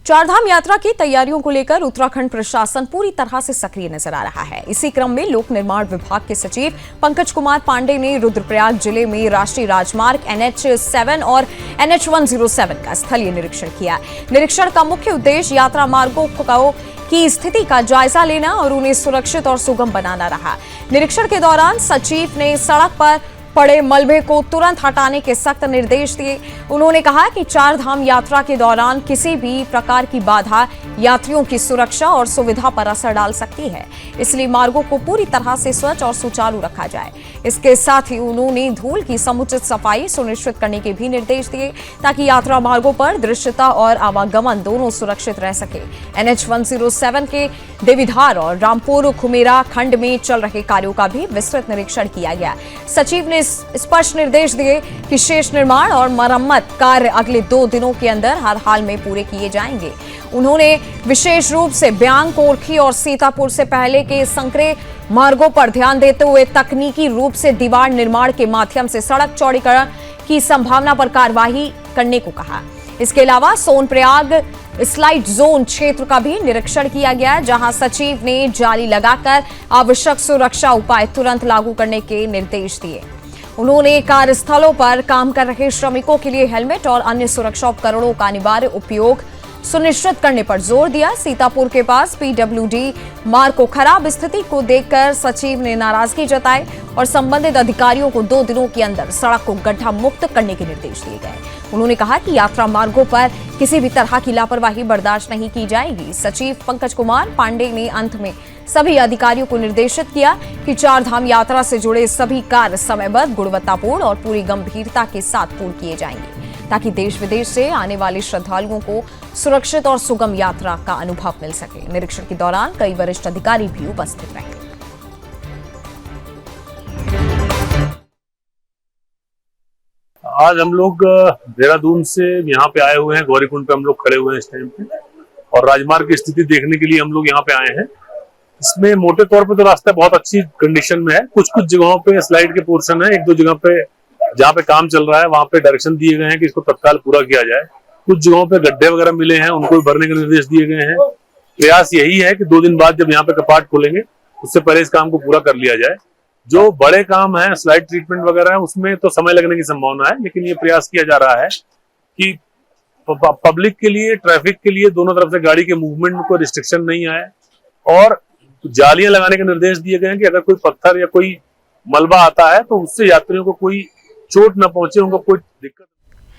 चारधाम यात्रा की तैयारियों को लेकर उत्तराखंड प्रशासन पूरी तरह से सक्रिय नजर आ रहा है। इसी क्रम में लोक निर्माण विभाग के सचिव पंकज कुमार पांडे ने रुद्रप्रयाग जिले में राष्ट्रीय राजमार्ग NH7 और NH107 का स्थलीय निरीक्षण किया। निरीक्षण का मुख्य उद्देश्य यात्रा मार्गों की स्थिति का जायजा लेना और उन्हें सुरक्षित और सुगम बनाना रहा। निरीक्षण के दौरान सचिव ने सड़क पर पड़े मलबे को तुरंत हटाने के सख्त निर्देश दिए। उन्होंने कहा कि चारधाम यात्रा के दौरान किसी भी प्रकार की बाधा यात्रियों की सुरक्षा और सुविधा पर असर डाल सकती है, इसलिए मार्गों को पूरी तरह से स्वच्छ और सुचारू रखा जाए। इसके साथ ही उन्होंने धूल की समुचित सफाई सुनिश्चित करने के भी निर्देश दिए ताकि यात्रा मार्गों पर दृश्यता और आवागमन दोनों सुरक्षित रह सके। NH107 के देवीधार और रामपुर खुमेरा खंड में चल रहे कार्यों का भी विस्तृत निरीक्षण किया गया। सचिव ने स्पष्ट निर्देश दिए कि शेष निर्माण और मरम्मत कार्य अगले 2 दिनों के अंदर हर हाल में पूरे किए जाएंगे। उन्होंने विशेष रूप से ब्यांग, कोरखी और सीतापुर से पहले के संकरे मार्गों पर ध्यान देते हुए तकनीकी रूप से दीवार निर्माण के माध्यम से सड़क चौड़ीकरण की संभावना पर कार्रवाई करने को कहा। इसके अलावा सोनप्रयाग स्लाइड जोन क्षेत्र का भी निरीक्षण किया गया, जहां सचिव ने जाली लगाकर आवश्यक सुरक्षा उपाय तुरंत लागू करने के निर्देश दिए। उन्होंने कार्यस्थलों पर काम कर रहे श्रमिकों के लिए हेलमेट और अन्य सुरक्षा उपकरणों का अनिवार्य उपयोग सुनिश्चित करने पर जोर दिया। सीतापुर के पास PWD मार्ग को खराब स्थिति को देखकर सचिव ने नाराजगी जताई और संबंधित अधिकारियों को 2 दिनों के अंदर सड़क को गड्ढा मुक्त करने के निर्देश दिए गए। उन्होंने कहा कि यात्रा मार्गों पर किसी भी तरह की लापरवाही बर्दाश्त नहीं की जाएगी। सचिव पंकज कुमार पांडे ने अंत में सभी अधिकारियों को निर्देशित किया कि चारधाम यात्रा से जुड़े सभी कार्य समयबद्ध, गुणवत्तापूर्ण और पूरी गंभीरता के साथ पूर्ण किए जाएंगे, ताकि देश विदेश से आने वाले श्रद्धालुओं को सुरक्षित और सुगम यात्रा का अनुभव मिल सके। निरीक्षण के दौरान कई वरिष्ठ अधिकारी भी उपस्थित रहे। आज हम लोग देहरादून से यहाँ पे आए हुए हैं। गौरीकुंड पे हम लोग खड़े हुए हैं इस टाइम पे, और राजमार्ग की स्थिति देखने के लिए हम लोग यहाँ पे आए हैं। इसमें मोटे तौर पे तो रास्ता बहुत अच्छी कंडीशन में है। कुछ जगहों पे स्लाइड के पोर्शन है, 1-2 जगह पे जहाँ पे काम चल रहा है वहां पे डायरेक्शन दिए गए हैं कि इसको तत्काल पूरा किया जाए। कुछ जगहों पे गड्ढे वगैरह मिले हैं, उनको भी भरने के निर्देश दिए गए हैं। प्रयास यही है कि 2 दिन बाद जब यहाँ पे कपाट खोलेंगे उससे पहले इस काम को पूरा कर लिया जाए। जो बड़े काम है, स्लाइड ट्रीटमेंट वगैरह है, उसमें तो समय लगने की संभावना है, लेकिन ये प्रयास किया जा रहा है कि पब्लिक के लिए, ट्रैफिक के लिए, दोनों तरफ से गाड़ी के मूवमेंट में कोई रिस्ट्रिक्शन नहीं आए। और जालियां लगाने के निर्देश दिए गए हैं कि अगर कोई पत्थर या कोई मलबा आता है तो उससे यात्रियों को कोई चोट न पहुंचे, उनको कोई दिक्कत